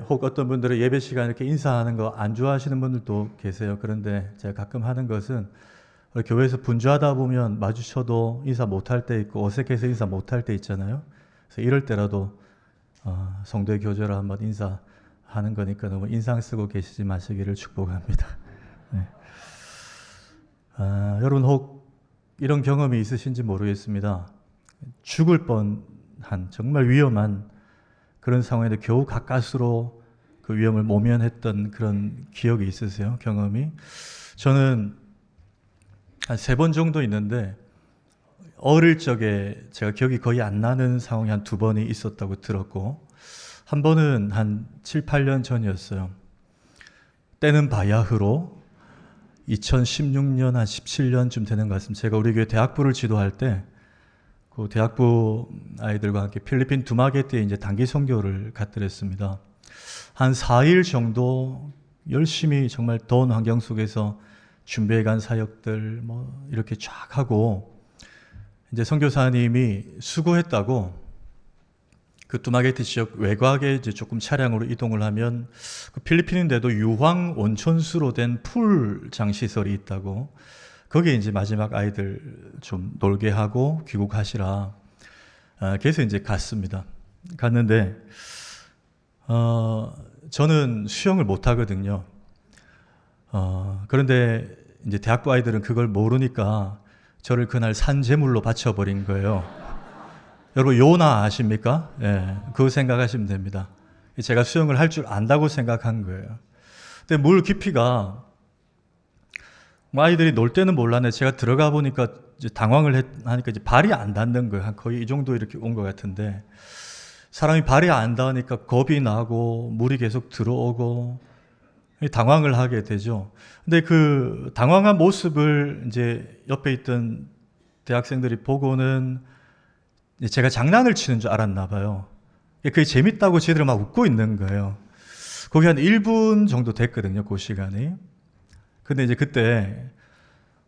혹 어떤 분들은 예배 시간에 이렇게 인사하는 거 안 좋아하시는 분들도 계세요. 그런데 제가 가끔 하는 것은 교회에서 분주하다 보면 마주쳐도 인사 못할 때 있고 어색해서 인사 못할 때 있잖아요. 그래서 이럴 때라도 성도의 교제로 한번 인사하는 거니까 너무 인상 쓰고 계시지 마시기를 축복합니다. 네. 여러분 혹 이런 경험이 있으신지 모르겠습니다. 죽을 뻔한 정말 위험한 그런 상황에도 겨우 가까스로 그 위험을 모면했던 그런 기억이 있으세요? 경험이? 저는 한 3번 정도 있는데 어릴 적에 제가 기억이 거의 안 나는 상황이 한 2번이 있었다고 들었고 한 번은 한 7, 8년 전이었어요. 때는 바야흐로 2016년 한 17년쯤 되는 것 같습니다. 제가 우리 교회 대학부를 지도할 때 그 대학부 아이들과 함께 필리핀 두마게띠에 이제 단기 선교를 갔더랬습니다. 한 4일 정도 열심히 정말 더운 환경 속에서 준비해 간 사역들 뭐 이렇게 쫙 하고 이제 선교사님이 수고했다고 그 두마게티 지역 외곽에 이제 조금 차량으로 이동을 하면 그 필리핀인데도 유황 온천수로 된 풀 장시설이 있다고 거기에 이제 마지막 아이들 좀 놀게 하고 귀국하시라. 그래서 이제 갔습니다. 갔는데 저는 수영을 못 하거든요. 그런데 이제 대학부 아이들은 그걸 모르니까 저를 그날 산재물로 바쳐버린 거예요. 여러분 요나 아십니까? 예, 그거 생각하시면 됩니다. 제가 수영을 할 줄 안다고 생각한 거예요. 근데 물 깊이가 아이들이 놀 때는 몰랐네. 제가 들어가 보니까 이제 당황을 하니까 이제 발이 안 닿는 거예요. 거의 이 정도 이렇게 온 것 같은데 사람이 발이 안 닿으니까 겁이 나고 물이 계속 들어오고 당황을 하게 되죠. 근데 그 당황한 모습을 이제 옆에 있던 대학생들이 보고는 제가 장난을 치는 줄 알았나 봐요. 그게 재밌다고 쟤들이 막 웃고 있는 거예요. 거기 한 1분 정도 됐거든요. 그 시간이. 근데 이제 그때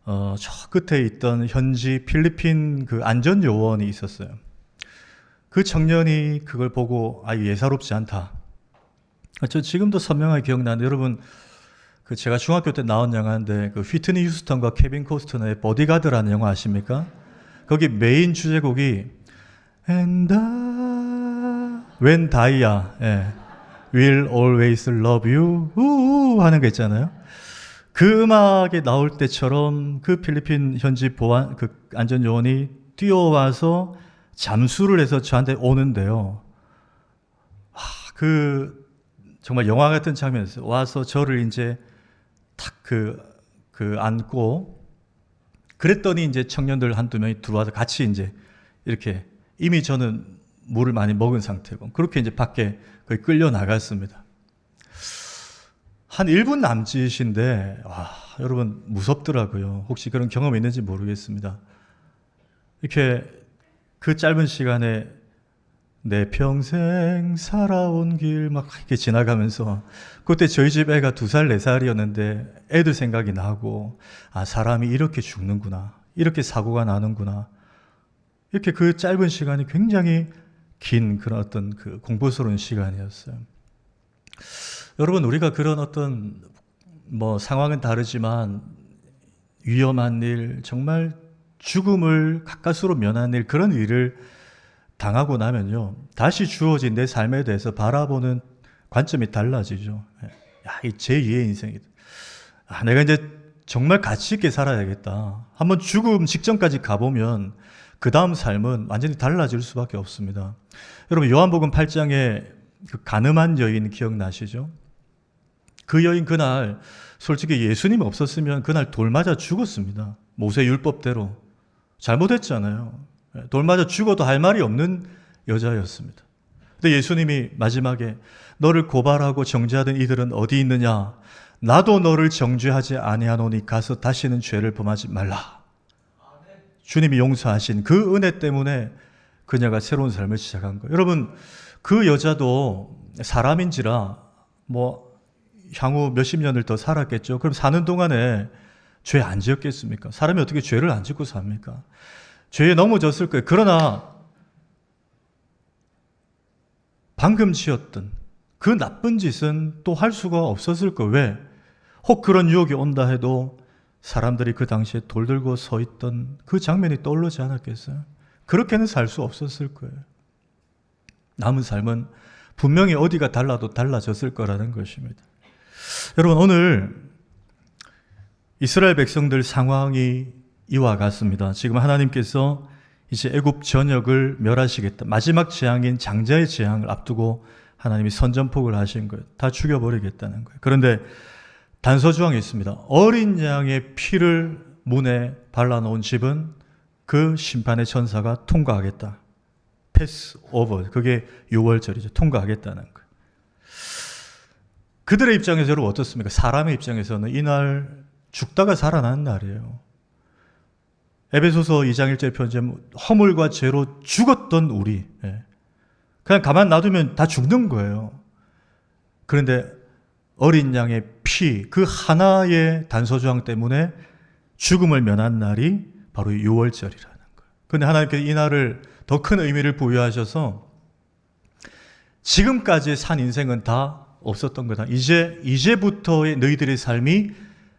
저 끝에 있던 현지 필리핀 그 안전요원이 있었어요. 그 청년이 그걸 보고 예사롭지 않다. 저 지금도 선명하게 기억나는데 여러분 그 제가 중학교 때 나온 영화인데 그 휘트니 휴스턴과 케빈 코스터너의 보디가드라는 영화 아십니까? 거기 메인 주제곡이 And I When Die야 Will Always Love You 하는 거 있잖아요. 그 음악이 나올 때처럼 그 필리핀 현지 보안 그 안전요원이 뛰어와서 잠수를 해서 저한테 오는데요. 그 정말 영화 같은 장면이었어요. 와서 저를 이제 탁 안고 그랬더니 이제 청년들 한두 명이 들어와서 같이 이제 이렇게 이미 저는 물을 많이 먹은 상태고 그렇게 이제 밖에 거의 끌려 나갔습니다. 한 1분 남짓인데 여러분 무섭더라고요. 혹시 그런 경험이 있는지 모르겠습니다. 이렇게 그 짧은 시간에 내 평생 살아온 길 막 이렇게 지나가면서 그때 저희 집 애가 2살, 4살이었는데 애들 생각이 나고 사람이 이렇게 죽는구나. 이렇게 사고가 나는구나. 이렇게 그 짧은 시간이 굉장히 긴 그런 어떤 그 공포스러운 시간이었어요. 여러분 우리가 그런 어떤 상황은 다르지만 위험한 일, 정말 죽음을 가까스로 면한 일 그런 일을 당하고 나면요. 다시 주어진 내 삶에 대해서 바라보는 관점이 달라지죠. 이 제2의 인생이다. 내가 이제 정말 가치 있게 살아야겠다. 한번 죽음 직전까지 가보면 그 다음 삶은 완전히 달라질 수밖에 없습니다. 여러분 요한복음 8장에 그 가늠한 여인 기억나시죠? 그 여인 그날 솔직히 예수님 없었으면 그날 돌 맞아 죽었습니다. 모세 율법대로. 잘못했잖아요. 돌 맞아 죽어도 할 말이 없는 여자였습니다. 근데 예수님이 마지막에 너를 고발하고 정죄하던 이들은 어디 있느냐? 나도 너를 정죄하지 아니하노니 가서 다시는 죄를 범하지 말라. 주님이 용서하신 그 은혜 때문에 그녀가 새로운 삶을 시작한 거예요. 여러분 그 여자도 사람인지라 향후 몇십 년을 더 살았겠죠. 그럼 사는 동안에 죄 안 지었겠습니까? 사람이 어떻게 죄를 안 짓고 삽니까? 죄에 넘어졌을 거예요. 그러나 방금 지었던 그 나쁜 짓은 또 할 수가 없었을 거예요. 왜? 혹 그런 유혹이 온다 해도 사람들이 그 당시에 돌 들고 서 있던 그 장면이 떠오르지 않았겠어요? 그렇게는 살 수 없었을 거예요. 남은 삶은 분명히 어디가 달라도 달라졌을 거라는 것입니다. 여러분, 오늘 이스라엘 백성들 상황이 이와 같습니다. 지금 하나님께서 이제 애굽 전역을 멸하시겠다. 마지막 재앙인 장자의 재앙을 앞두고 하나님이 선전포고를 하신 거예요. 다 죽여버리겠다는 거예요. 그런데 단서조항이 있습니다. 어린 양의 피를 문에 발라놓은 집은 그 심판의 천사가 통과하겠다. 패스 오버. 그게 6월절이죠. 통과하겠다는 거예요. 그들의 입장에서 여러분 어떻습니까? 사람의 입장에서는 이날 죽다가 살아나는 날이에요. 에베소서 2장 1절 편지에 허물과 죄로 죽었던 우리, 그냥 가만 놔두면 다 죽는 거예요. 그런데 어린 양의 피, 그 하나의 단서조항 때문에 죽음을 면한 날이 바로 6월절이라는 거예요. 그런데 하나님께서 이 날을 더 큰 의미를 부여하셔서 지금까지 산 인생은 다 없었던 거다. 이제부터의 너희들의 삶이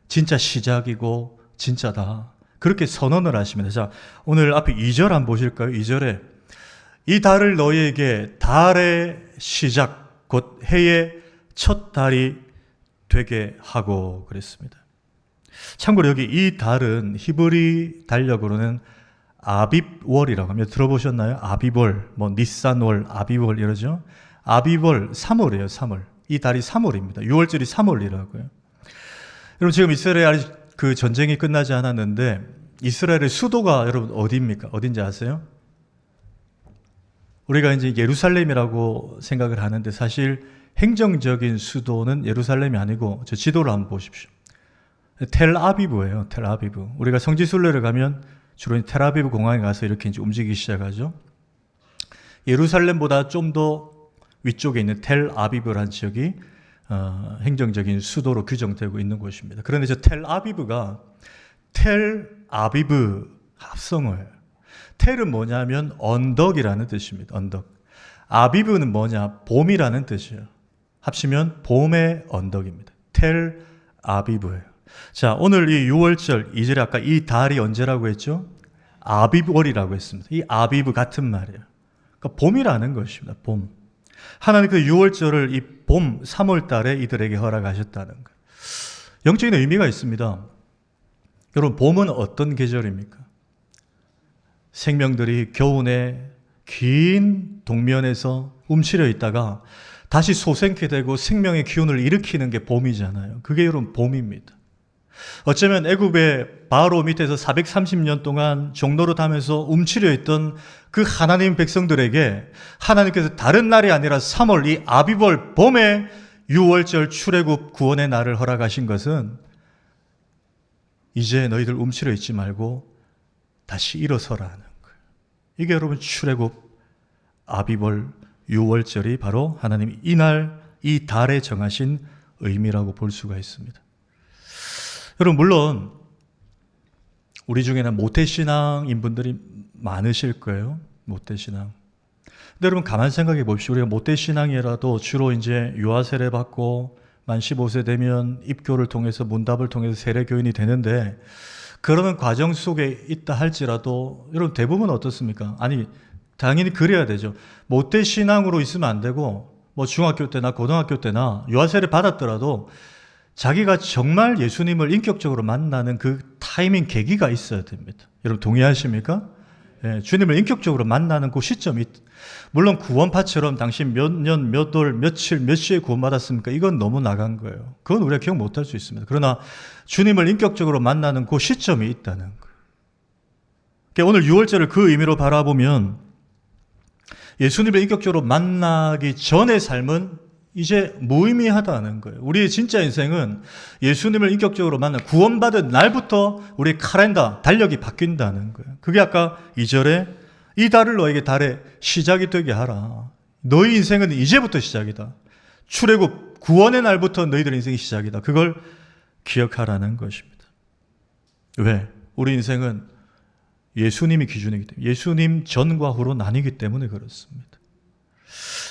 진짜 시작이고 진짜다. 그렇게 선언을 하십니다. 자, 오늘 앞에 2절 한번 보실까요? 2절에 이 달을 너희에게 달의 시작, 곧 해의 첫 달이 되게 하고 그랬습니다. 참고로 여기 이 달은 히브리 달력으로는 아빕월이라고 합니다. 들어보셨나요? 아비월, 니산월, 아비월 이러죠. 아비월 3월이에요. 3월. 이 달이 3월입니다. 6월절이 3월이라고요. 여러분 지금 이스라엘 그 전쟁이 끝나지 않았는데 이스라엘의 수도가 여러분 어디입니까? 어딘지 아세요? 우리가 이제 예루살렘이라고 생각을 하는데 사실 행정적인 수도는 예루살렘이 아니고 저 지도를 한번 보십시오. 텔아비브예요. 텔아비브. 우리가 성지순례를 가면 주로 텔아비브 공항에 가서 이렇게 이제 움직이기 시작하죠. 예루살렘보다 좀 더 위쪽에 있는 텔아비브라는 지역이 행정적인 수도로 규정되고 있는 곳입니다. 그런데 저 텔아비브가 텔아비브 합성어예요. 텔은 뭐냐면 언덕이라는 뜻입니다. 언덕. 아비브는 뭐냐? 봄이라는 뜻이에요. 합치면 봄의 언덕입니다. 텔아비브예요. 자, 오늘 이 6월절 2절에 아까 이 달이 언제라고 했죠? 아비브월이라고 했습니다. 이 아비브 같은 말이에요. 그러니까 봄이라는 것입니다. 봄. 하나님 그 6월절을 이 봄 3월 달에 이들에게 허락하셨다는 거예요. 영적인 의미가 있습니다. 여러분 봄은 어떤 계절입니까? 생명들이 겨우내 긴 동면에서 움츠려 있다가 다시 솟생케 되고 생명의 기운을 일으키는 게 봄이잖아요. 그게 여러분 봄입니다. 어쩌면 애굽의 바로 밑에서 430년 동안 종노릇하면서 움츠려 있던 그 하나님 백성들에게 하나님께서 다른 날이 아니라 3월 이 아비벌 봄에 6월절 출애굽 구원의 날을 허락하신 것은 이제 너희들 움츠려 있지 말고 다시 일어서라는 거예요. 이게 여러분 출애굽 아비벌 6월절이 바로 하나님이 이날 이 달에 정하신 의미라고 볼 수가 있습니다. 여러분 물론 우리 중에는 모태신앙인 분들이 많으실 거예요. 모태신앙. 근데 여러분 가만 생각해 보십시오. 우리가 모태신앙이라도 주로 이제 유아 세례 받고 만 15세 되면 입교를 통해서 문답을 통해서 세례교인이 되는데 그러는 과정 속에 있다 할지라도 여러분 대부분 어떻습니까? 아니 당연히 그래야 되죠. 모태신앙으로 있으면 안 되고 뭐 중학교 때나 고등학교 때나 유아 세례 받았더라도 자기가 정말 예수님을 인격적으로 만나는 그 타이밍 계기가 있어야 됩니다. 여러분 동의하십니까? 예, 주님을 인격적으로 만나는 그 시점이 물론 구원파처럼 당신 몇 년, 몇 월, 며칠, 몇 시에 구원받았습니까? 이건 너무 나간 거예요. 그건 우리가 기억 못할 수 있습니다. 그러나 주님을 인격적으로 만나는 그 시점이 있다는 거예요. 그러니까 오늘 6월절을 그 의미로 바라보면 예수님을 인격적으로 만나기 전의 삶은 이제 무의미하다는 거예요. 우리의 진짜 인생은 예수님을 인격적으로 만나 구원받은 날부터 우리 카렌더, 달력이 바뀐다는 거예요. 그게 아까 2절에 이 달을 너에게 달의 시작이 되게 하라. 너희 인생은 이제부터 시작이다. 출애굽 구원의 날부터 너희들의 인생이 시작이다. 그걸 기억하라는 것입니다. 왜? 우리 인생은 예수님이 기준이기 때문에 예수님 전과 후로 나뉘기 때문에 그렇습니다.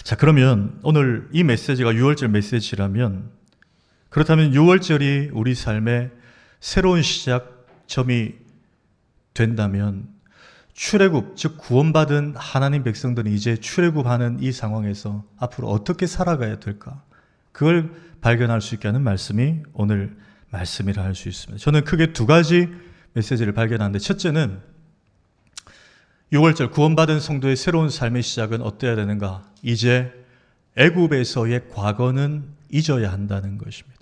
자, 그러면 오늘 이 메시지가 6월절 메시지라면, 그렇다면 6월절이 우리 삶의 새로운 시작점이 된다면 출애굽, 즉 구원받은 하나님 백성들은 이제 출애굽하는 이 상황에서 앞으로 어떻게 살아가야 될까? 그걸 발견할 수 있게 하는 말씀이 오늘 말씀이라 할 수 있습니다. 저는 크게 두 가지 메시지를 발견하는데, 첫째는 6월절 구원받은 성도의 새로운 삶의 시작은 어때야 되는가? 이제 애굽에서의 과거는 잊어야 한다는 것입니다.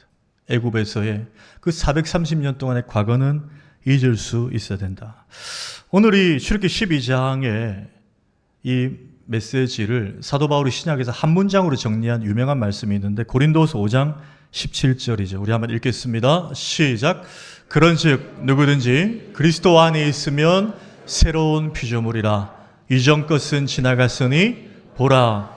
애굽에서의 그 430년 동안의 과거는 잊을 수 있어야 된다. 오늘 이 출애굽기 12장의 이 메시지를 사도 바울이 신약에서 한 문장으로 정리한 유명한 말씀이 있는데, 고린도서 5장 17절이죠. 우리 한번 읽겠습니다. 시작. 그런즉 누구든지 그리스도 안에 있으면 새로운 피조물이라. 이전 것은 지나갔으니 보라.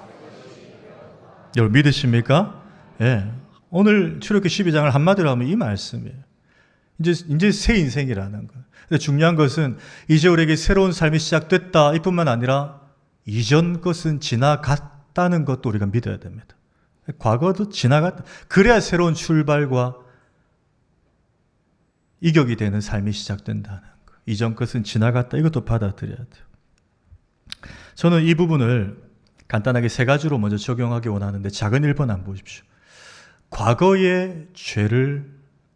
여러분 믿으십니까? 예. 오늘 출애굽기 12장을 한마디로 하면 이 말씀이에요. 이제 새 인생이라는 거예요. 근데 중요한 것은 이제 우리에게 새로운 삶이 시작됐다 이뿐만 아니라 이전 것은 지나갔다는 것도 우리가 믿어야 됩니다. 과거도 지나갔다. 그래야 새로운 출발과 이격이 되는 삶이 시작된다는 거예요. 이전 것은 지나갔다. 이것도 받아들여야 돼요. 저는 이 부분을 간단하게 세 가지로 먼저 적용하기 원하는데, 작은 1번 한번 보십시오. 과거의 죄를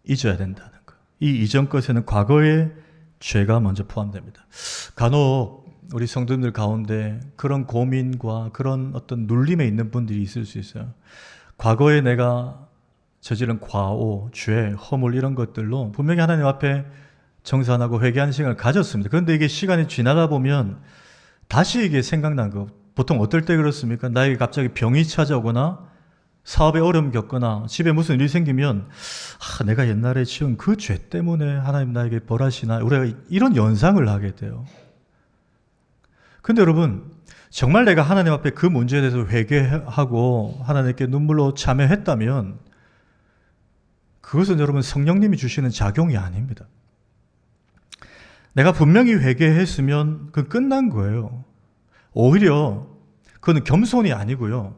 잊어야 된다는 거예요. 이 이전 것에는 과거의 죄가 먼저 포함됩니다. 간혹 우리 성도님들 가운데 그런 고민과 그런 어떤 눌림에 있는 분들이 있을 수 있어요. 과거에 내가 저지른 과오, 죄, 허물 이런 것들로 분명히 하나님 앞에 정산하고 회개하는 시간을 가졌습니다. 그런데 이게 시간이 지나다 보면 다시 이게 생각난 거. 보통 어떨 때 그렇습니까? 나에게 갑자기 병이 찾아오거나 사업에 어려움 겪거나 집에 무슨 일이 생기면 내가 옛날에 지은 그 죄 때문에 하나님 나에게 벌하시나, 우리가 이런 연상을 하게 돼요. 근데 여러분, 정말 내가 하나님 앞에 그 문제에 대해서 회개하고 하나님께 눈물로 참여했다면 그것은 여러분 성령님이 주시는 작용이 아닙니다. 내가 분명히 회개했으면 그건 끝난 거예요. 오히려 그건 겸손이 아니고요,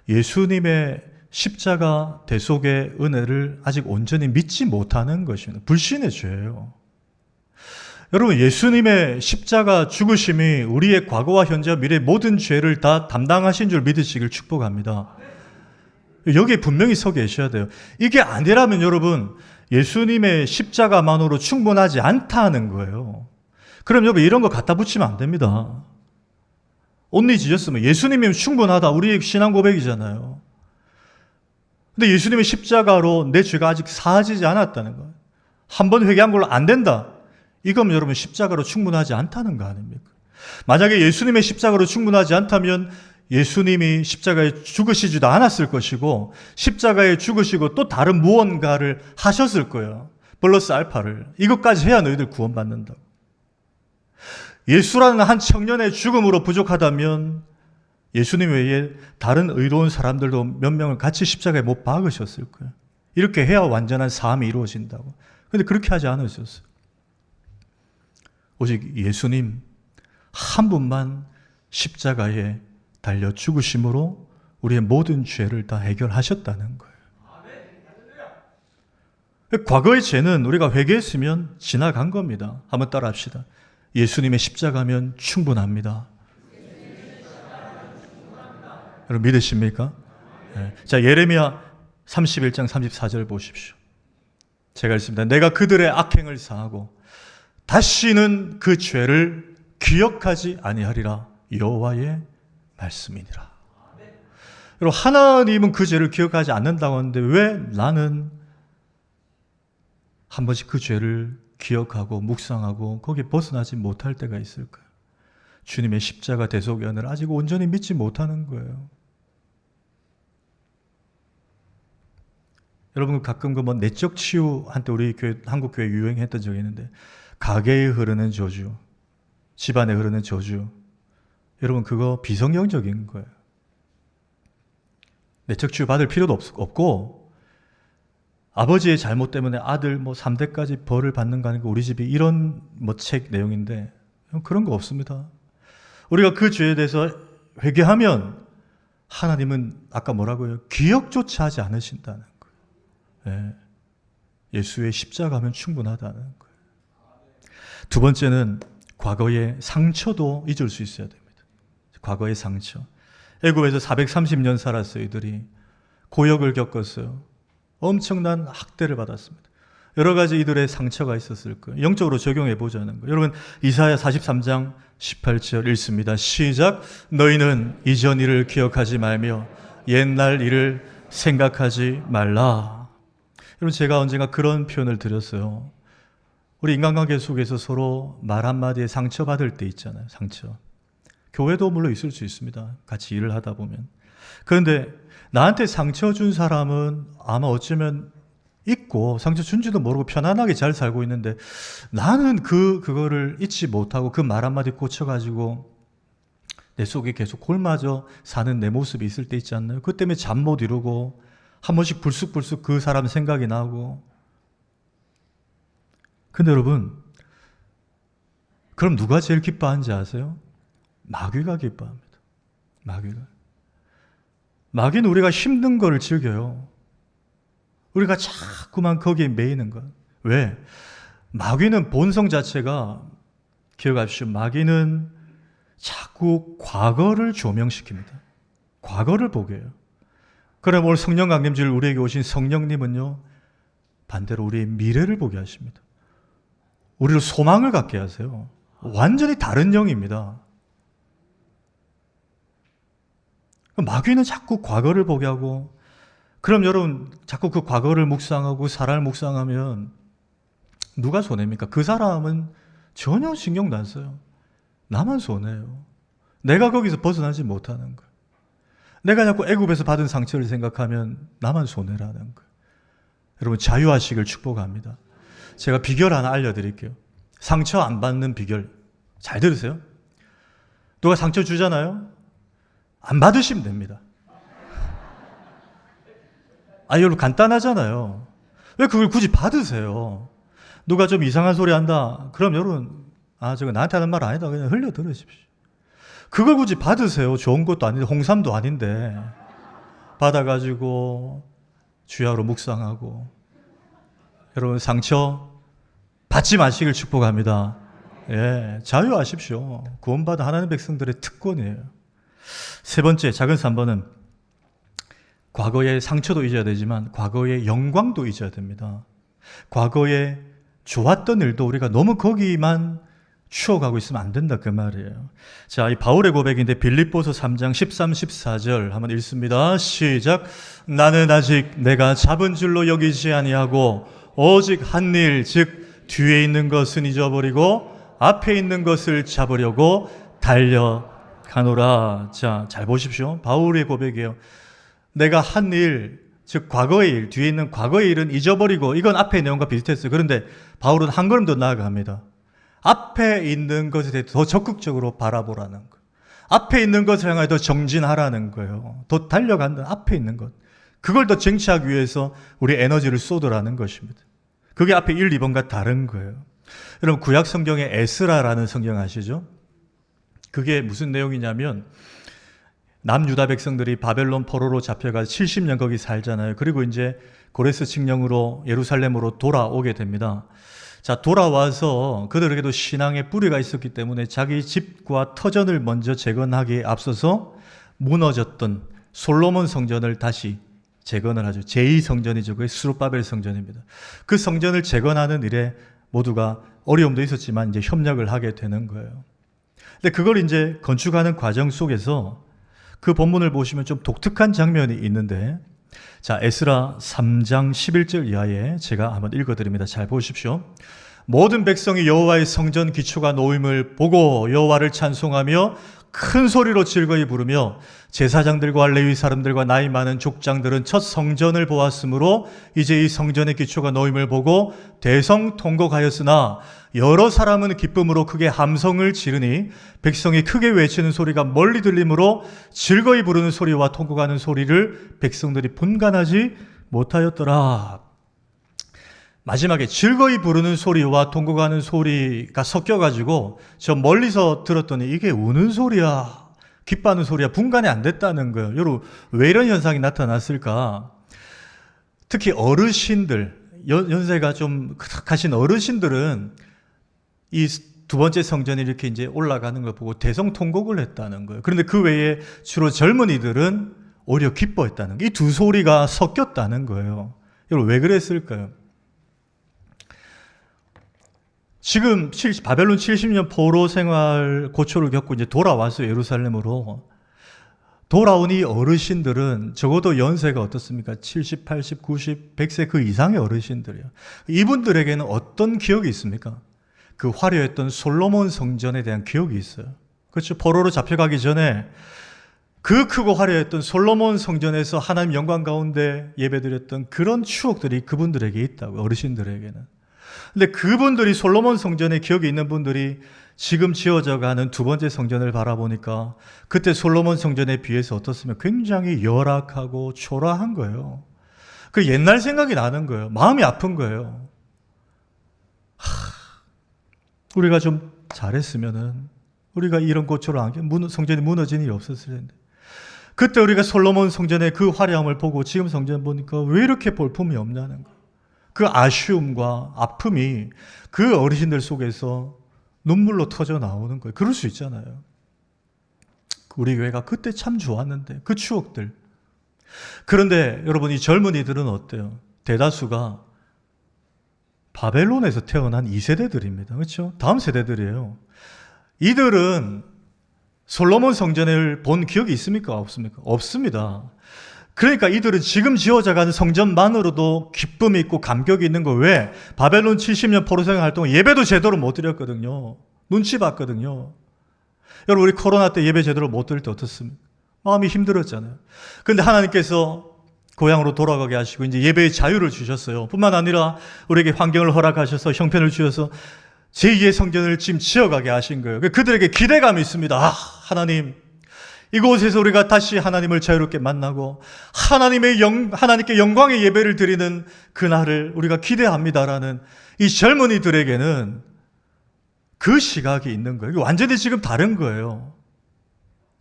예수님의 십자가 대속의 은혜를 아직 온전히 믿지 못하는 것입니다. 불신의 죄예요. 여러분, 예수님의 십자가 죽으심이 우리의 과거와 현재와 미래의 모든 죄를 다 담당하신 줄 믿으시길 축복합니다. 여기에 분명히 서 계셔야 돼요. 이게 아니라면 여러분, 예수님의 십자가만으로 충분하지 않다는 거예요. 그럼 여러분, 이런 거 갖다 붙이면 안 됩니다. 온리 지졌으면 예수님이면 충분하다, 우리의 신앙 고백이잖아요. 근데 예수님의 십자가로 내 죄가 아직 사하지지 않았다는 거예요. 한 번 회개한 걸로 안 된다. 이거면 여러분 십자가로 충분하지 않다는 거 아닙니까? 만약에 예수님의 십자가로 충분하지 않다면 예수님이 십자가에 죽으시지도 않았을 것이고, 십자가에 죽으시고 또 다른 무언가를 하셨을 거예요. 플러스 알파를. 이것까지 해야 너희들 구원받는다고. 예수라는 한 청년의 죽음으로 부족하다면 예수님 외에 다른 의로운 사람들도 몇 명을 같이 십자가에 못 박으셨을 거예요. 이렇게 해야 완전한 사함이 이루어진다고. 그런데 그렇게 하지 않으셨어요. 오직 예수님 한 분만 십자가에 달려 죽으심으로 우리의 모든 죄를 다 해결하셨다는 거예요. 과거의 죄는 우리가 회개했으면 지나간 겁니다. 한번 따라 합시다. 예수님의 십자가면 충분합니다. 여러분 믿으십니까? 네. 자, 예레미야 31장 34절 보십시오. 제가 읽습니다. 내가 그들의 악행을 사하고 다시는 그 죄를 기억하지 아니하리라. 여호와의 말씀이니라. 여러분, 하나님은 그 죄를 기억하지 않는다고 하는데 왜 나는 한 번씩 그 죄를 기억하고 묵상하고 거기에 벗어나지 못할 때가 있을까요? 주님의 십자가 대속의 은혜를 아직 온전히 믿지 못하는 거예요. 여러분, 가끔 그 내적 치유 한때 우리 교회, 한국 교회 유행했던 적이 있는데, 가게에 흐르는 저주, 집안에 흐르는 저주, 여러분 그거 비성경적인 거예요. 내적 치유 받을 필요도 없고, 아버지의 잘못 때문에 아들 3대까지 벌을 받는 거 아니고 우리 집이 이런 책 내용인데 그런 거 없습니다. 우리가 그 죄에 대해서 회개하면 하나님은 아까 뭐라고요? 기억조차 하지 않으신다는 거예요. 예수의 십자가면 충분하다는 거예요. 두 번째는 과거의 상처도 잊을 수 있어야 됩니다. 과거의 상처. 애굽에서 430년 살았어요. 이들이 고역을 겪었어요. 엄청난 학대를 받았습니다. 여러 가지 이들의 상처가 있었을 거예요. 영적으로 적용해 보자는 거예요. 여러분, 이사야 43장 18절 읽습니다. 시작. 너희는 이전 일을 기억하지 말며 옛날 일을 생각하지 말라. 여러분, 제가 언젠가 그런 표현을 드렸어요. 우리 인간관계 속에서 서로 말 한마디에 상처받을 때 있잖아요. 상처. 교회도 물론 있을 수 있습니다. 같이 일을 하다 보면. 그런데 나한테 상처 준 사람은 아마 어쩌면 있고 상처 준지도 모르고 편안하게 잘 살고 있는데 나는 그거를 잊지 못하고 그 말 한마디 꽂혀가지고 내 속에 계속 골마져 사는 내 모습이 있을 때 있지 않나요? 그 때문에 잠 못 이루고 한 번씩 불쑥불쑥 그 사람 생각이 나고. 근데 여러분, 그럼 누가 제일 기뻐하는지 아세요? 마귀가 기뻐합니다. 마귀는 우리가 힘든 거를 즐겨요. 우리가 자꾸만 거기에 매이는 것. 왜? 마귀는 본성 자체가, 기억하십시오. 마귀는 자꾸 과거를 조명시킵니다. 과거를 보게 해요. 그럼 오늘 성령 강림주일 우리에게 오신 성령님은요, 반대로 우리의 미래를 보게 하십니다. 우리를 소망을 갖게 하세요. 완전히 다른 영입니다. 마귀는 자꾸 과거를 보게 하고, 그럼 여러분 자꾸 그 과거를 묵상하고 사람을 묵상하면 누가 손해입니까? 그 사람은 전혀 신경도 안 써요. 나만 손해요. 내가 거기서 벗어나지 못하는 거예요. 내가 자꾸 애굽에서 받은 상처를 생각하면 나만 손해라는 거예요. 여러분, 자유하시길 축복합니다. 제가 비결 하나 알려드릴게요. 상처 안 받는 비결. 잘 들으세요. 누가 상처 주잖아요. 안 받으시면 됩니다. 여러분, 간단하잖아요. 왜 그걸 굳이 받으세요? 누가 좀 이상한 소리 한다. 그럼 여러분, 저거 나한테 하는 말 아니다. 그냥 흘려 들으십시오. 그걸 굳이 받으세요. 좋은 것도 아닌데, 홍삼도 아닌데. 받아가지고 주야로 묵상하고. 여러분, 상처 받지 마시길 축복합니다. 자유하십시오. 구원받은 하나님 백성들의 특권이에요. 세 번째, 작은 3번은 과거의 상처도 잊어야 되지만 과거의 영광도 잊어야 됩니다. 과거에 좋았던 일도 우리가 너무 거기만 추억하고 있으면 안 된다, 그 말이에요. 자, 이 바울의 고백인데 빌립보서 3장 13, 14절 한번 읽습니다. 시작. 나는 아직 내가 잡은 줄로 여기지 아니하고 오직 한 일, 즉 뒤에 있는 것은 잊어버리고 앞에 있는 것을 잡으려고 달려가노라. 자, 잘 보십시오. 바울의 고백이에요. 내가 한 일, 즉 과거의 일, 뒤에 있는 과거의 일은 잊어버리고, 이건 앞의 내용과 비슷했어요. 그런데 바울은 한 걸음 더 나아갑니다. 앞에 있는 것에 대해 더 적극적으로 바라보라는 거예요. 앞에 있는 것을 향하여 더 정진하라는 거예요. 더 달려간다는 앞에 있는 것. 그걸 더 쟁취하기 위해서 우리 에너지를 쏟으라는 것입니다. 그게 앞에 1, 2번과 다른 거예요. 여러분, 구약 성경에 에스라라는 성경 아시죠? 그게 무슨 내용이냐면 남유다 백성들이 바벨론 포로로 잡혀가서 70년 거기 살잖아요. 그리고 이제 고레스 칙령으로 예루살렘으로 돌아오게 됩니다. 자, 돌아와서 그들에게도 신앙의 뿌리가 있었기 때문에 자기 집과 터전을 먼저 재건하기에 앞서서 무너졌던 솔로몬 성전을 다시 재건을 하죠. 제2성전이죠. 그게 스룹바벨 성전입니다. 그 성전을 재건하는 일에 모두가 어려움도 있었지만 이제 협력을 하게 되는 거예요. 근데 그걸 이제 건축하는 과정 속에서 그 본문을 보시면 좀 독특한 장면이 있는데, 자, 에스라 3장 11절 이하에 제가 한번 읽어드립니다. 잘 보십시오. 모든 백성이 여호와의 성전 기초가 놓임을 보고 여호와를 찬송하며 큰 소리로 즐거이 부르며 제사장들과 레위 사람들과 나이 많은 족장들은 첫 성전을 보았으므로 이제 이 성전의 기초가 놓임을 보고 대성통곡하였으나 여러 사람은 기쁨으로 크게 함성을 지르니 백성이 크게 외치는 소리가 멀리 들리므로 즐거이 부르는 소리와 통곡하는 소리를 백성들이 분간하지 못하였더라. 마지막에 즐거이 부르는 소리와 통곡하는 소리가 섞여가지고 저 멀리서 들었더니 이게 우는 소리야. 기뻐하는 소리가 분간이 안 됐다는 거예요. 여러분, 왜 이런 현상이 나타났을까? 특히 어르신들, 연세가 좀 가신 어르신들은 이 두 번째 성전이 이렇게 이제 올라가는 걸 보고 대성통곡을 했다는 거예요. 그런데 그 외에 주로 젊은이들은 오히려 기뻐했다는 거예요. 이 두 소리가 섞였다는 거예요. 여러분, 왜 그랬을까요? 지금 바벨론 70년 포로 생활 고초를 겪고 이제 돌아왔어요. 예루살렘으로. 돌아온 이 어르신들은 적어도 연세가 어떻습니까? 70, 80, 90, 100세 그 이상의 어르신들이에요. 이분들에게는 어떤 기억이 있습니까? 그 화려했던 솔로몬 성전에 대한 기억이 있어요. 그렇죠. 포로로 잡혀가기 전에 그 크고 화려했던 솔로몬 성전에서 하나님 영광 가운데 예배드렸던 그런 추억들이 그분들에게 있다고요. 어르신들에게는. 근데 그분들이 솔로몬 성전에 기억이 있는 분들이 지금 지어져 가는 두 번째 성전을 바라보니까 그때 솔로몬 성전에 비해서 어떻습니까? 굉장히 열악하고 초라한 거예요. 그 옛날 생각이 나는 거예요. 마음이 아픈 거예요. 우리가 좀 잘했으면은 우리가 이런 고초를 성전이 무너진 일이 없었을 텐데. 그때 우리가 솔로몬 성전의 그 화려함을 보고 지금 성전 보니까 왜 이렇게 볼품이 없냐는 거예요. 그 아쉬움과 아픔이 그 어르신들 속에서 눈물로 터져 나오는 거예요. 그럴 수 있잖아요. 우리 교회가 그때 참 좋았는데 그 추억들. 그런데 여러분, 이 젊은이들은 어때요? 대다수가 바벨론에서 태어난 2세대들입니다. 그렇죠? 다음 세대들이에요. 이들은 솔로몬 성전을 본 기억이 있습니까? 없습니까? 없습니다. 그러니까 이들은 지금 지어져가는 성전만으로도 기쁨이 있고 감격이 있는 거. 왜? 바벨론 70년 포로 생활 동안 예배도 제대로 못 드렸거든요. 눈치 봤거든요. 여러분, 우리 코로나 때 예배 제대로 못 드릴 때 어떻습니까? 마음이 힘들었잖아요. 그런데 하나님께서 고향으로 돌아가게 하시고 이제 예배의 자유를 주셨어요. 뿐만 아니라 우리에게 환경을 허락하셔서 형편을 주셔서 제2의 성전을 지금 지어가게 하신 거예요. 그들에게 기대감이 있습니다. 하나님, 이곳에서 우리가 다시 하나님을 자유롭게 만나고 하나님께 영광의 예배를 드리는 그날을 우리가 기대합니다라는 이 젊은이들에게는 그 시각이 있는 거예요. 완전히 지금 다른 거예요.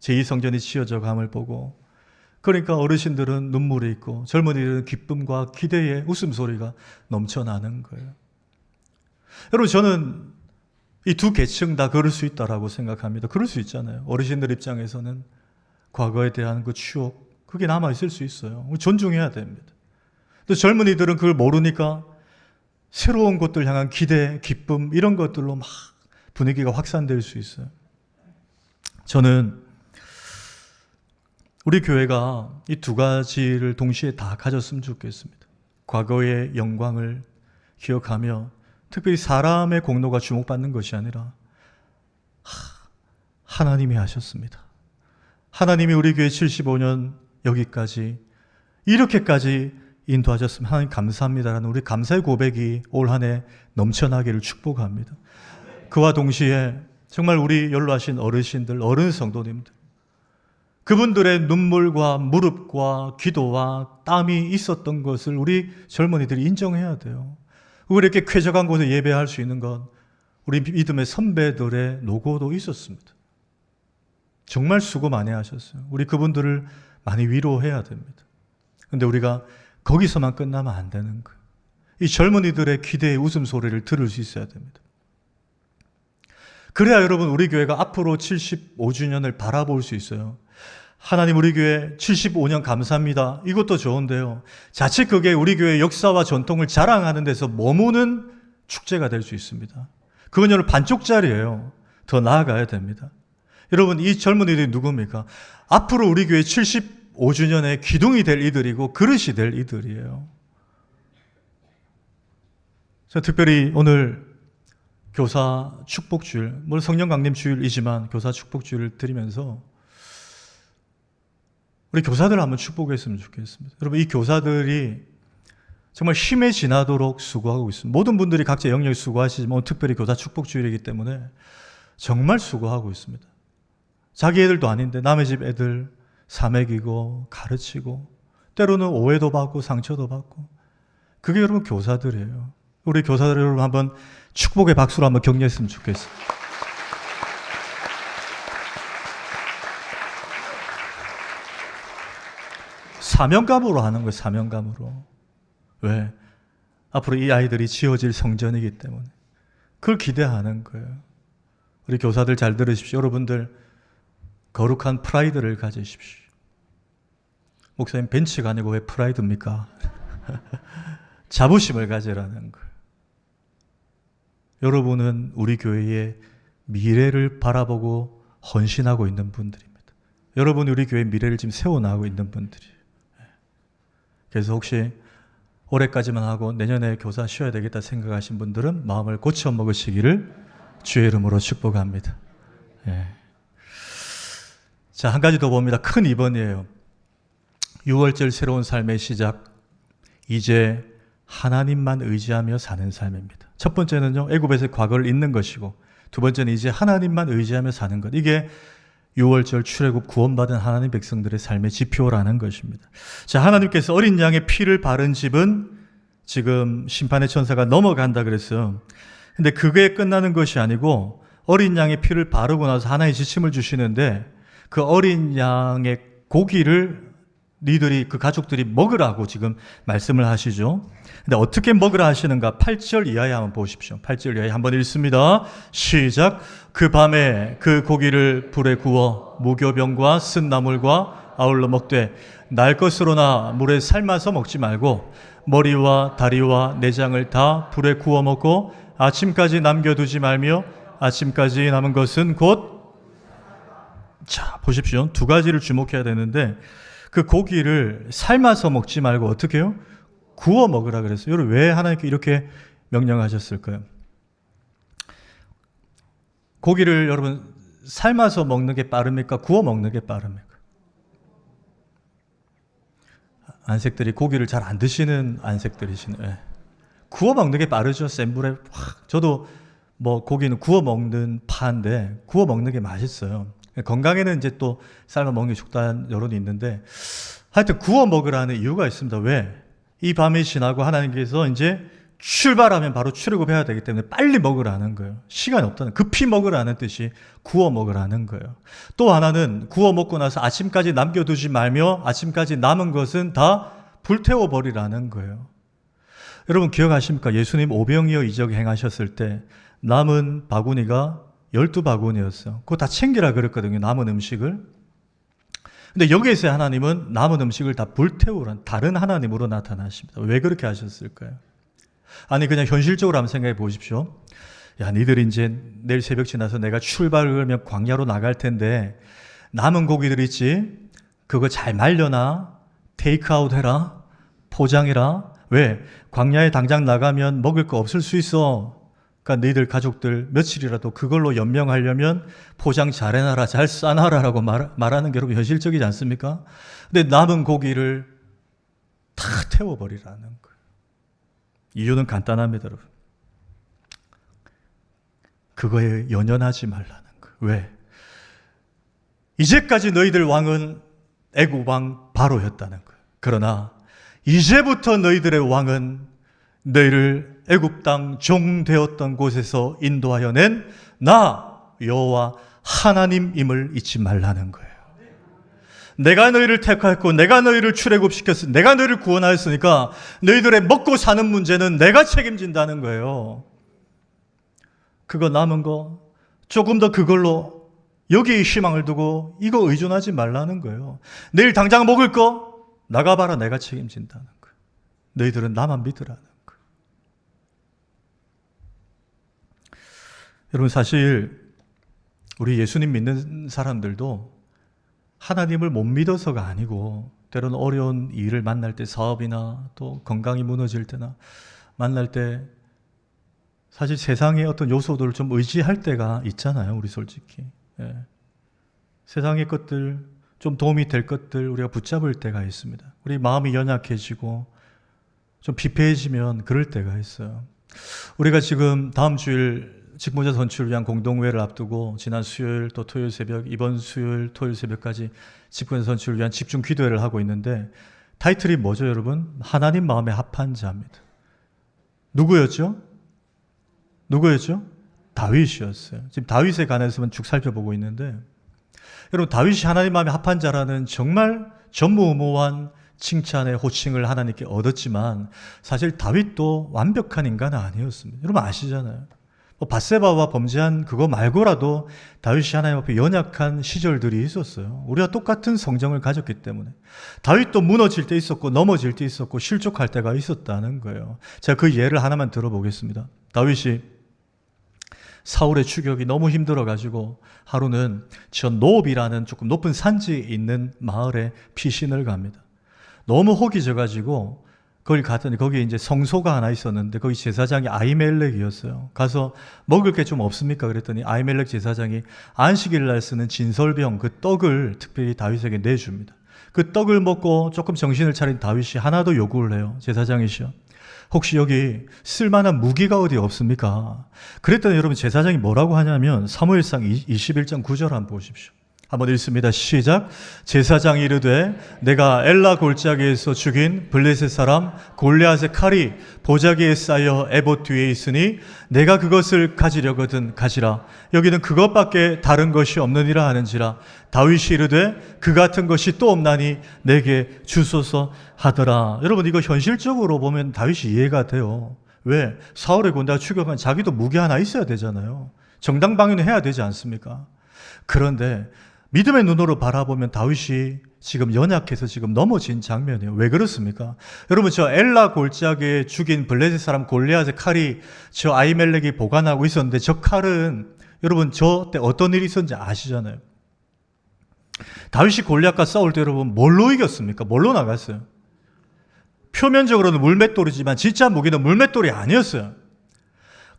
제2성전이 지어져 감을 보고. 그러니까 어르신들은 눈물이 있고 젊은이들은 기쁨과 기대의 웃음소리가 넘쳐나는 거예요. 여러분, 저는 이 두 계층 다 그럴 수 있다라고 생각합니다. 그럴 수 있잖아요. 어르신들 입장에서는 과거에 대한 그 추억, 그게 남아있을 수 있어요. 존중해야 됩니다. 또 젊은이들은 그걸 모르니까 새로운 것들 향한 기대, 기쁨, 이런 것들로 막 분위기가 확산될 수 있어요. 저는 우리 교회가 이 두 가지를 동시에 다 가졌으면 좋겠습니다. 과거의 영광을 기억하며 특별히 사람의 공로가 주목받는 것이 아니라 하나님이 하셨습니다. 하나님이 우리 교회 75년 여기까지 이렇게까지 인도하셨으면 하나님 감사합니다라는 우리 감사의 고백이 올 한 해 넘쳐나기를 축복합니다. 그와 동시에 정말 우리 연로하신 어르신들, 어른 성도님들, 그분들의 눈물과 무릎과 기도와 땀이 있었던 것을 우리 젊은이들이 인정해야 돼요. 우리 이렇게 쾌적한 곳에 예배할 수 있는 건 우리 믿음의 선배들의 노고도 있었습니다. 정말 수고 많이 하셨어요. 우리 그분들을 많이 위로해야 됩니다. 그런데 우리가 거기서만 끝나면 안 되는 거예요. 이 젊은이들의 기대의 웃음소리를 들을 수 있어야 됩니다. 그래야 여러분, 우리 교회가 앞으로 75주년을 바라볼 수 있어요. 하나님, 우리 교회 75년 감사합니다. 이것도 좋은데요. 자칫 그게 우리 교회의 역사와 전통을 자랑하는 데서 머무는 축제가 될 수 있습니다. 그건 여러분 반쪽짜리예요. 더 나아가야 됩니다. 여러분, 이 젊은이들이 누굽니까? 앞으로 우리 교회 75주년의 기둥이 될 이들이고 그릇이 될 이들이에요. 특별히 오늘 교사 축복주일, 물론 성령 강림 주일이지만 교사 축복주일을 드리면서 우리 교사들 한번 축복했으면 좋겠습니다. 여러분, 이 교사들이 정말 힘에 지나도록 수고하고 있습니다. 모든 분들이 각자 영역에 수고하시지만 특별히 교사 축복주일이기 때문에 정말 수고하고 있습니다. 자기 애들도 아닌데 남의 집 애들 사먹이고 가르치고 때로는 오해도 받고 상처도 받고, 그게 여러분 교사들이에요. 우리 교사들 여러분 한번 축복의 박수로 한번 격려했으면 좋겠습니다. 사명감으로 하는 거예요. 사명감으로. 왜? 앞으로 이 아이들이 지어질 성전이기 때문에 그걸 기대하는 거예요. 우리 교사들 잘 들으십시오. 여러분들 거룩한 프라이드를 가지십시오. 목사님 벤치가 아니고 왜 프라이드입니까? 자부심을 가지라는 거예요. 여러분은 우리 교회의 미래를 바라보고 헌신하고 있는 분들입니다. 여러분이 우리 교회의 미래를 지금 세워나가고 있는 분들이에요. 그래서 혹시 올해까지만 하고 내년에 교사 쉬어야 되겠다 생각하신 분들은 마음을 고쳐 먹으시기를 주의 이름으로 축복합니다. 예. 자, 한 가지 더 봅니다. 큰 2번이에요. 6월절 새로운 삶의 시작. 이제 하나님만 의지하며 사는 삶입니다. 첫 번째는요, 애굽에서의 과거를 잊는 것이고, 두 번째는 이제 하나님만 의지하며 사는 것. 이게 6월절 출애굽 구원받은 하나님 백성들의 삶의 지표라는 것입니다. 자, 하나님께서 어린 양의 피를 바른 집은 지금 심판의 천사가 넘어간다 그랬어요. 근데 그게 끝나는 것이 아니고 어린 양의 피를 바르고 나서 하나의 지침을 주시는데 그 어린 양의 고기를 니들이 그 가족들이 먹으라고 지금 말씀을 하시죠. 근데 어떻게 먹으라 하시는가? 8절 이하에 한번 보십시오. 8절 이하에 한번 읽습니다. 시작. 그 밤에 그 고기를 불에 구워 무교병과 쓴 나물과 아울러 먹되 날 것으로나 물에 삶아서 먹지 말고 머리와 다리와 내장을 다 불에 구워 먹고 아침까지 남겨두지 말며 아침까지 남은 것은 곧 자, 보십시오. 두 가지를 주목해야 되는데 그 고기를 삶아서 먹지 말고 어떻게 해요? 구워 먹으라 그랬어요. 여러분 왜 하나님께 이렇게 명령하셨을까요? 고기를 여러분 삶아서 먹는 게 빠릅니까? 구워 먹는 게 빠릅니까? 안색들이 고기를 잘 안 드시는 안색들이시네. 예. 구워 먹는 게 빠르죠. 센 불에 확. 저도 뭐 고기는 구워 먹는 파인데 구워 먹는 게 맛있어요. 건강에는 이제 또 삶아 먹는 게 좋다는 여론이 있는데 하여튼 구워 먹으라는 이유가 있습니다. 왜? 이 밤이 지나고 하나님께서 이제 출발하면 바로 출애굽해야 되기 때문에 빨리 먹으라는 거예요. 시간이 없다는, 급히 먹으라는 뜻이 구워 먹으라는 거예요. 또 하나는 구워 먹고 나서 아침까지 남겨두지 말며 아침까지 남은 것은 다 불태워 버리라는 거예요. 여러분 기억하십니까? 예수님 오병이어 이적 행하셨을 때 남은 바구니가 12바구니였어요. 그거 다 챙기라 그랬거든요. 남은 음식을. 근데 여기에서 하나님은 남은 음식을 다 불태우라는 다른 하나님으로 나타나십니다. 왜 그렇게 하셨을까요? 아니 그냥 현실적으로 한번 생각해 보십시오. 야, 니들이 이제 내일 새벽 지나서 내가 출발을 하면 광야로 나갈 텐데 남은 고기들 있지? 그거 잘 말려놔. 테이크아웃 해라. 포장해라. 왜? 광야에 당장 나가면 먹을 거 없을 수 있어. 그러니까 너희들 가족들 며칠이라도 그걸로 연명하려면 포장 잘 해놔라, 잘 싸놔라라고 말하는 게 여러분 현실적이지 않습니까? 근데 남은 고기를 다 태워버리라는 거예요. 이유는 간단합니다, 여러분. 그거에 연연하지 말라는 거예요. 왜? 이제까지 너희들 왕은 애굽 왕 바로였다는 거예요. 그러나 이제부터 너희들의 왕은 너희를 애굽 땅 종 되었던 곳에서 인도하여 낸 나 여호와 하나님임을 잊지 말라는 거예요. 내가 너희를 택하였고 내가 너희를 출애굽시켰으니 내가 너희를 구원하였으니까 너희들의 먹고 사는 문제는 내가 책임진다는 거예요. 그거 남은 거 조금 더 그걸로 여기에 희망을 두고 이거 의존하지 말라는 거예요. 내일 당장 먹을 거 나가봐라, 내가 책임진다는 거예요. 너희들은 나만 믿으라는 거예요. 여러분 사실 우리 예수님 믿는 사람들도 하나님을 못 믿어서가 아니고 때로는 어려운 일을 만날 때, 사업이나 또 건강이 무너질 때나 만날 때 사실 세상의 어떤 요소들을 좀 의지할 때가 있잖아요. 우리 솔직히. 예. 세상의 것들, 좀 도움이 될 것들 우리가 붙잡을 때가 있습니다. 우리 마음이 연약해지고 좀 피폐해지면 그럴 때가 있어요. 우리가 지금 다음 주일 직무자 선출을 위한 공동회를 앞두고 지난 수요일 또 토요일 새벽, 이번 수요일 토요일 새벽까지 직무자 선출을 위한 집중 기도회를 하고 있는데 타이틀이 뭐죠, 여러분? 하나님 마음에 합한 자입니다. 누구였죠? 다윗이었어요. 지금 다윗에 관해서만 쭉 살펴보고 있는데 여러분 다윗이 하나님 마음에 합한 자라는 정말 전무후무한 칭찬의 호칭을 하나님께 얻었지만 사실 다윗도 완벽한 인간은 아니었습니다. 여러분 아시잖아요. 밧세바와 범죄한 그거 말고라도 다윗이 하나님 앞에 연약한 시절들이 있었어요. 우리가 똑같은 성정을 가졌기 때문에. 다윗도 무너질 때 있었고 넘어질 때 있었고 실족할 때가 있었다는 거예요. 제가 그 예를 하나만 들어보겠습니다. 다윗이 사울의 추격이 너무 힘들어가지고 하루는 저 노업이라는 조금 높은 산지에 있는 마을에 피신을 갑니다. 너무 혹이 져가지고 거기 갔더니 거기 이제 성소가 하나 있었는데 거기 제사장이 아히멜렉이었어요. 가서 먹을 게 좀 없습니까? 그랬더니 아히멜렉 제사장이 안식일 날 쓰는 진설병 그 떡을 특별히 다윗에게 내줍니다. 그 떡을 먹고 조금 정신을 차린 다윗이 하나 더 요구를 해요. 제사장이시여, 혹시 여기 쓸만한 무기가 어디 없습니까? 그랬더니 여러분 제사장이 뭐라고 하냐면 사무엘상 21장 9절 한번 보십시오. 한번 읽습니다. 시작. 제사장이 이르되 내가 엘라 골짜기에서 죽인 블레셋 사람 골리앗의 칼이 보자기에 쌓여 에봇 뒤에 있으니 내가 그것을 가지려거든 가지라. 여기는 그것밖에 다른 것이 없느니라 하는지라. 다윗이 이르되 그 같은 것이 또 없나니 내게 주소서 하더라. 여러분 이거 현실적으로 보면 다윗이 이해가 돼요. 왜? 사울의 군대가 추격한 자기도 무기 하나 있어야 되잖아요. 정당방위는 해야 되지 않습니까? 그런데 믿음의 눈으로 바라보면 다윗이 지금 연약해서 지금 넘어진 장면이에요. 왜 그렇습니까? 여러분 저 엘라 골짜기에 죽인 블레셋 사람 골리앗의 칼이 저 아히멜렉이 보관하고 있었는데 저 칼은 여러분 저 때 어떤 일이 있었는지 아시잖아요. 다윗이 골리앗과 싸울 때 여러분 뭘로 이겼습니까? 뭘로 나갔어요? 표면적으로는 물맷돌이지만 진짜 무기는 물맷돌이 아니었어요.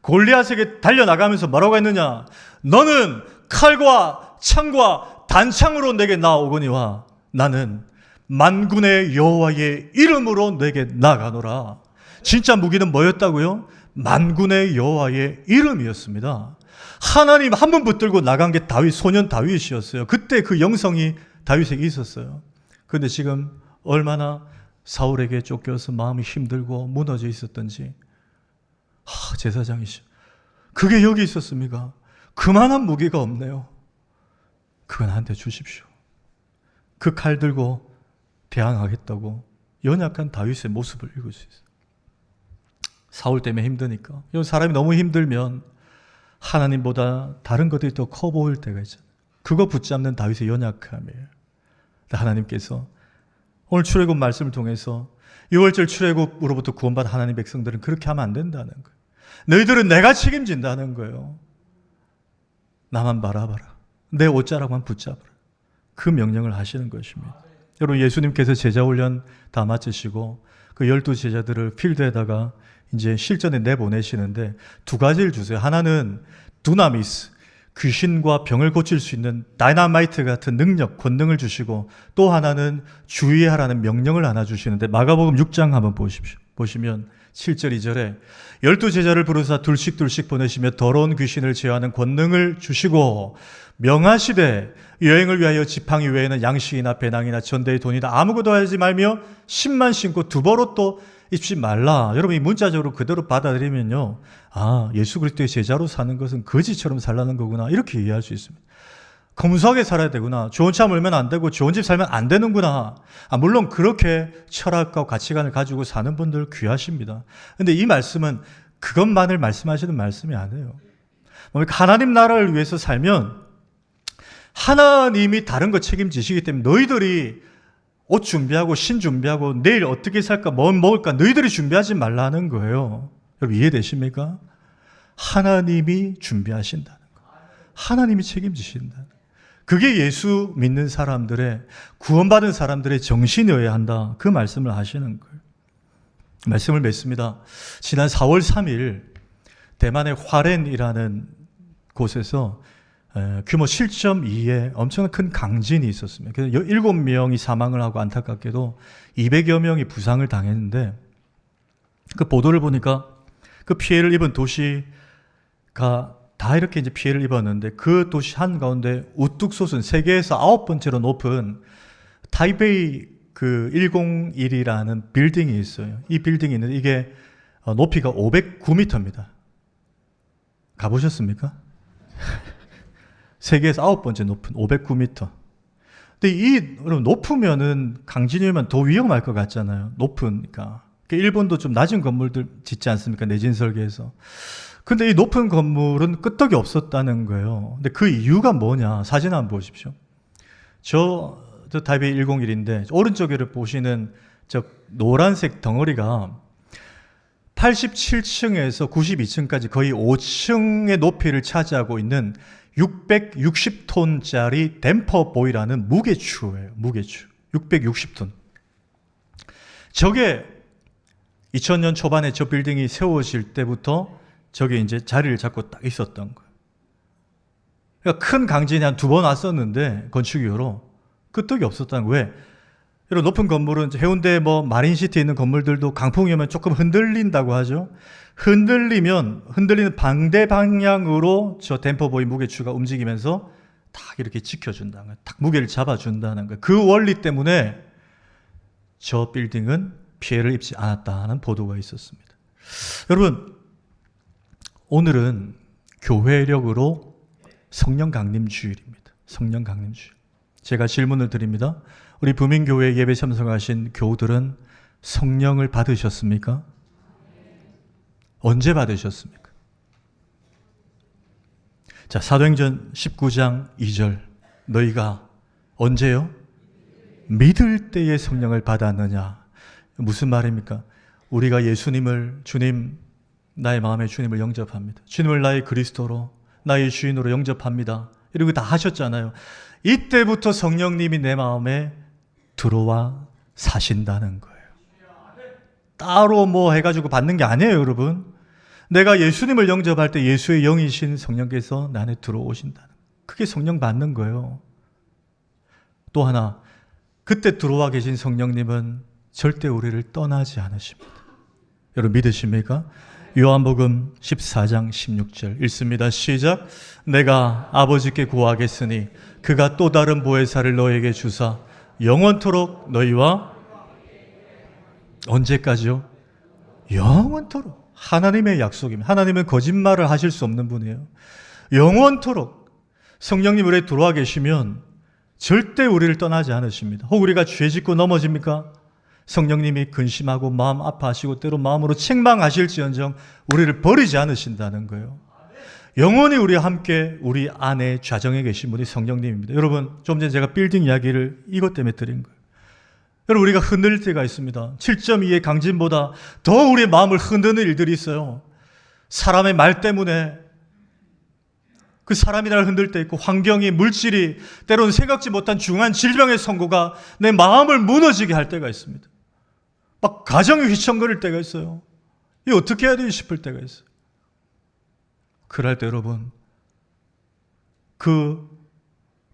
골리앗에게 달려나가면서 뭐라고 했느냐? 너는 칼과 창과 단창으로 내게 나오거니와 나는 만군의 여호와의 이름으로 내게 나가노라. 진짜 무기는 뭐였다고요? 만군의 여호와의 이름이었습니다. 하나님 한 번 붙들고 나간 게 다윗, 소년 다윗이었어요. 그때 그 영성이 다윗에게 있었어요. 그런데 지금 얼마나 사울에게 쫓겨서 마음이 힘들고 무너져 있었던지. 제사장이시여, 그게 여기 있었습니까? 그만한 무기가 없네요. 그건 한테 주십시오. 그 칼 들고 대항하겠다고 연약한 다윗의 모습을 읽을 수 있어요. 사울 때문에 힘드니까. 사람이 너무 힘들면 하나님보다 다른 것들이 더 커 보일 때가 있잖아요. 그거 붙잡는 다윗의 연약함이에요. 하나님께서 오늘 출애굽 말씀을 통해서 6월절 출애굽으로부터 구원받은 하나님 백성들은 그렇게 하면 안 된다는 거예요. 너희들은 내가 책임진다는 거예요. 나만 바라봐라. 내 옷자락만 붙잡으라. 그 명령을 하시는 것입니다. 여러분 예수님께서 제자훈련 다 마치시고 그 12제자들을 필드에다가 이제 실전에 내보내시는데 두 가지를 주세요. 하나는 두나미스, 귀신과 병을 고칠 수 있는 다이나마이트 같은 능력, 권능을 주시고 또 하나는 주의하라는 명령을 하나 주시는데 마가복음 6장 한번 보십시오. 보시면 7절 2절에 12제자를 부르사 둘씩 보내시며 더러운 귀신을 제어하는 권능을 주시고 명하시되 여행을 위하여 지팡이 외에는 양식이나 배낭이나 전대의 돈이나 아무것도 하지 말며 신만 신고 두벌옷도 입지 말라. 여러분 이 문자적으로 그대로 받아들이면요, 예수 그리스도의 제자로 사는 것은 거지처럼 살라는 거구나 이렇게 이해할 수 있습니다. 검소하게 살아야 되구나. 좋은 차 몰면 안 되고 좋은 집 살면 안 되는구나. 물론 그렇게 철학과 가치관을 가지고 사는 분들 귀하십니다. 그런데 이 말씀은 그것만을 말씀하시는 말씀이 아니에요. 하나님 나라를 위해서 살면 하나님이 다른 거 책임지시기 때문에 너희들이 옷 준비하고 신 준비하고 내일 어떻게 살까 뭐 먹을까 너희들이 준비하지 말라는 거예요. 여러분 이해되십니까? 하나님이 준비하신다는 거. 하나님이 책임지신다는 거. 그게 예수 믿는 사람들의, 구원받은 사람들의 정신이어야 한다. 그 말씀을 하시는 거예요. 말씀을 맺습니다. 지난 4월 3일 대만의 화롄이라는 곳에서 규모 7.2의 엄청난 큰 강진이 있었습니다. 그래서 7명이 사망을 하고 안타깝게도 200여 명이 부상을 당했는데 그 보도를 보니까 그 피해를 입은 도시가 다 이렇게 이제 피해를 입었는데 그 도시 한가운데 우뚝 솟은 세계에서 9번째로 높은 타이베이 그 101이라는 빌딩이 있어요. 이 빌딩이 있는데 이게 높이가 509m입니다. 가보셨습니까? 세계에서 9번째 높은 509m. 근데 여러분 높으면은 강진이면 더 위험할 것 같잖아요. 높으니까. 일본도 좀 낮은 건물들 짓지 않습니까? 내진 설계에서. 근데 이 높은 건물은 끄떡이 없었다는 거예요. 근데 그 이유가 뭐냐? 사진 한번 보십시오. 저 타이베이 101인데 오른쪽에 보시는 저 노란색 덩어리가 87층에서 92층까지 거의 5층의 높이를 차지하고 있는 660톤짜리 댐퍼보이라는 무게추예요. 무게추. 660톤. 저게 2000년 초반에 저 빌딩이 세워질 때부터 저게 이제 자리를 잡고 딱 있었던 거예요. 그러니까 큰 강진이 한 2번 왔었는데 건축 이후로 끄떡이 없었다는 거예요. 왜? 이런 높은 건물은 해운대 마린시티에 있는 건물들도 강풍이 오면 조금 흔들린다고 하죠. 흔들리는 반대 방향으로 저 댐퍼보이 무게추가 움직이면서 딱 이렇게 지켜준다는 거예요. 딱 무게를 잡아준다는 거예요. 그 원리 때문에 저 빌딩은 피해를 입지 않았다는 보도가 있었습니다. 여러분, 오늘은 교회력으로 성령 강림 주일입니다. 성령 강림 주일. 제가 질문을 드립니다. 우리 부민교회 예배 참석하신 교우들은 성령을 받으셨습니까? 언제 받으셨습니까? 자, 사도행전 19장 2절. 너희가 언제요? 믿을 때에 성령을 받았느냐? 무슨 말입니까? 우리가 예수님을 주님, 나의 마음에 주님을 영접합니다. 주님을 나의 그리스도로, 나의 주인으로 영접합니다. 이러고 다 하셨잖아요. 이때부터 성령님이 내 마음에 들어와 사신다는 거예요. 따로 해가지고 받는 게 아니에요, 여러분. 내가 예수님을 영접할 때 예수의 영이신 성령께서 내 안에 들어오신다는 거예요. 그게 성령 받는 거예요. 또 하나, 그때 들어와 계신 성령님은 절대 우리를 떠나지 않으십니다. 여러분 믿으십니까? 요한복음 14장 16절 읽습니다. 시작. 내가 아버지께 구하겠으니 그가 또 다른 보혜사를 너에게 주사 영원토록 너희와 언제까지요? 영원토록. 하나님의 약속입니다. 하나님은 거짓말을 하실 수 없는 분이에요. 영원토록 성령님 우리에 들어와 계시면 절대 우리를 떠나지 않으십니다. 혹 우리가 죄 짓고 넘어집니까? 성령님이 근심하고 마음 아파하시고 때로 마음으로 책망하실지언정 우리를 버리지 않으신다는 거예요. 영원히 우리와 함께 우리 안에 좌정에 계신 분이 성령님입니다. 여러분, 좀 전에 제가 빌딩 이야기를 이것 때문에 드린 거예요. 여러분, 우리가 흔들릴 때가 있습니다. 7.2의 강진보다 더 우리의 마음을 흔드는 일들이 있어요. 사람의 말 때문에 그 사람이 나를 흔들 때 있고, 환경이, 물질이, 때로는 생각지 못한 중한 질병의 선고가 내 마음을 무너지게 할 때가 있습니다. 막 가정이 휘청거릴 때가 있어요. 이거 어떻게 해야 되지 싶을 때가 있어요. 그럴 때 여러분, 그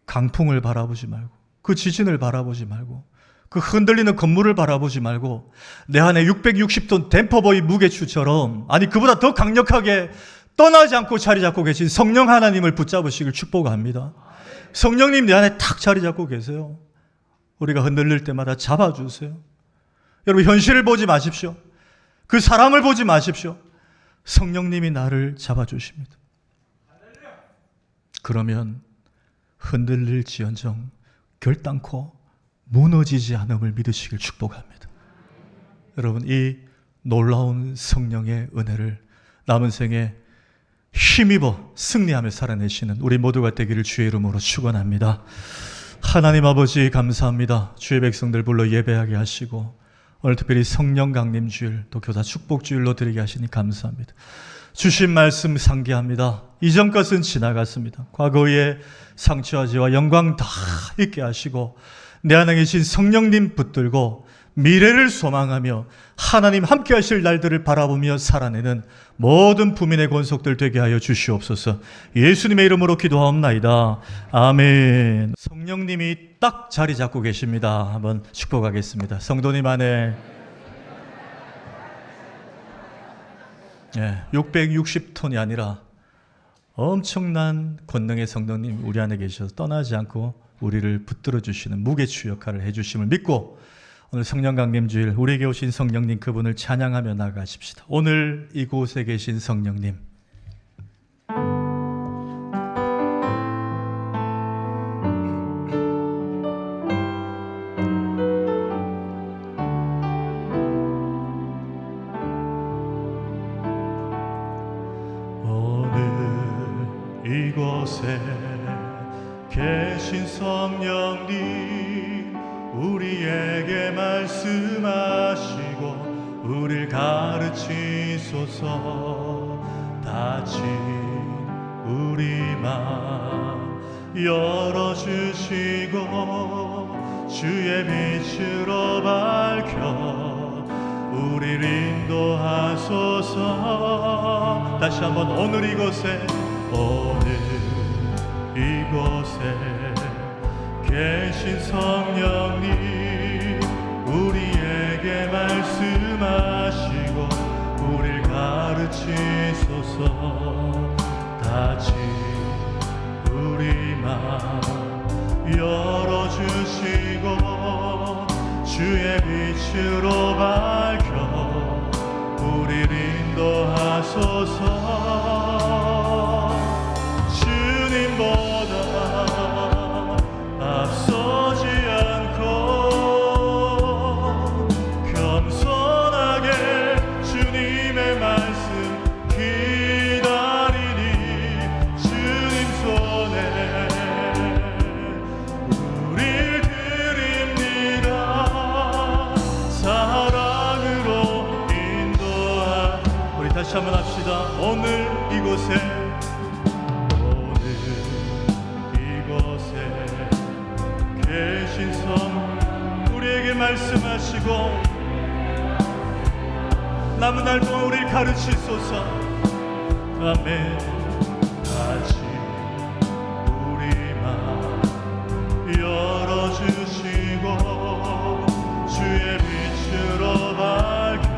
강풍을 바라보지 말고, 그 지진을 바라보지 말고, 그 흔들리는 건물을 바라보지 말고, 내 안에 660톤 댐퍼보이 무게추처럼, 아니 그보다 더 강력하게 떠나지 않고 자리 잡고 계신 성령 하나님을 붙잡으시길 축복합니다. 성령님 내 안에 탁 자리 잡고 계세요. 우리가 흔들릴 때마다 잡아주세요. 여러분, 현실을 보지 마십시오. 그 사람을 보지 마십시오. 성령님이 나를 잡아주십니다. 그러면 흔들릴지언정 결단코 무너지지 않음을 믿으시길 축복합니다. 여러분, 이 놀라운 성령의 은혜를 남은 생에 힘입어 승리하며 살아내시는 우리 모두가 되기를 주의 이름으로 축원합니다. 하나님 아버지 감사합니다. 주의 백성들 불러 예배하게 하시고 오늘 특별히 성령 강림 주일 또 교사 축복 주일로 드리게 하시니 감사합니다. 주신 말씀 상기합니다. 이전 것은 지나갔습니다. 과거의 상처와 죄와 영광 다 잊게 하시고 내 안에 계신 성령님 붙들고 미래를 소망하며 하나님 함께 하실 날들을 바라보며 살아내는 모든 부민의 권속들 되게 하여 주시옵소서. 예수님의 이름으로 기도하옵나이다. 아멘. 성령님이 딱 자리 잡고 계십니다. 한번 축복하겠습니다. 성도님 안에 660톤이 아니라 엄청난 권능의 성령님 우리 안에 계셔서 떠나지 않고 우리를 붙들어 주시는 무게추 역할을 해주심을 믿고 오늘 성령 강림 주일 우리에게 오신 성령님 그분을 찬양하며 나가십시다. 오늘 이곳에 계신 성령님 이곳에 계신 성령님, 우리에게 말씀하시고 우릴 가르치소서. 다친 우리 맘 열어주시고 주의 빛으로 밝혀 우릴 인도하소서. 다시 한번 오늘 이곳에 계신 성령님, 우리에게 말씀하시고 우릴 가르치소서. 다친 우리 맘 열어주시고 주의 빛으로 밝혀 우릴 인도하소서. 주님보다 앞서지 않고 겸손하게 주님의 말씀 기다리니 주님 손에 우릴 드립니다. 사랑으로 인도하. 우리 다시 한번 합시다. 오늘 이곳에 계신 성 우리에게 말씀하시고 남은 날 동안 우리를 가르치소서. 아멘. 다시 우리 맘 열어주시고 주의 빛으로 밝혀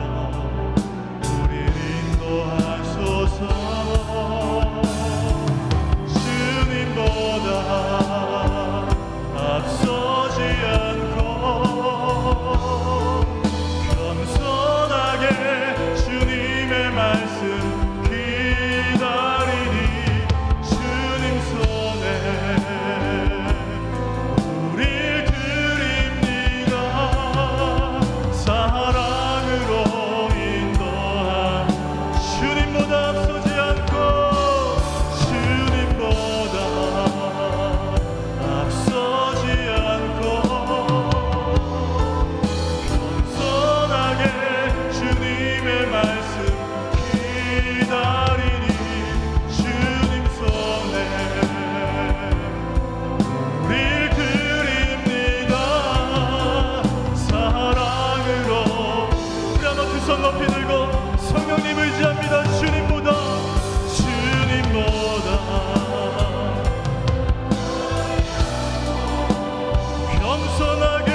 우리를 인도하소서. 주님보다 앞서지 않고 겸손하게 주님의 말씀 기다리니 주님 손에 우릴 드립니다. 사랑으로 인도한 주님보다 앞서지 않고 주님보다 앞서지 않고 겸손하게 주님의 말씀 기다리니 주님 손에 우릴 드립니다. 사랑으로. 우리 한번 두 손 높이 들고 성령님 의지합니다. 주님보다 겸손하게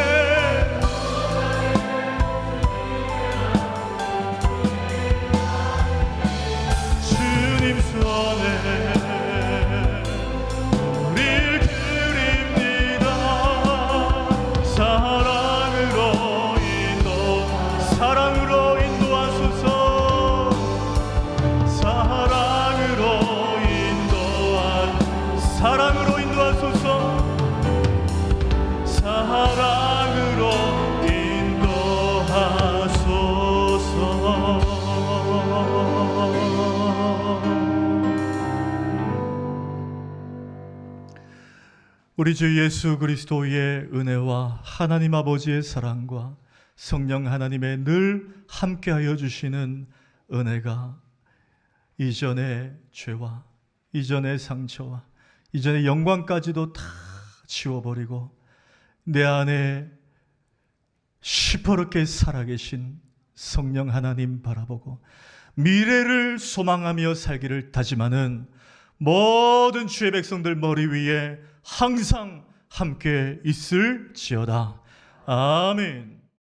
주님 손에 우릴 드립니다. 사랑으로 인도하소서. 사랑으로 인도하소서. 사랑으로 인도하소서. 우리 주 예수 그리스도의 은혜와 하나님 아버지의 사랑과 성령 하나님의 늘 함께하여 주시는 은혜가 이전의 죄와 이전의 상처와 이전의 영광까지도 다 지워버리고 내 안에 시퍼렇게 살아계신 성령 하나님 바라보고 미래를 소망하며 살기를 다짐하는 모든 주의 백성들 머리 위에 항상 함께 있을지어다. 아멘.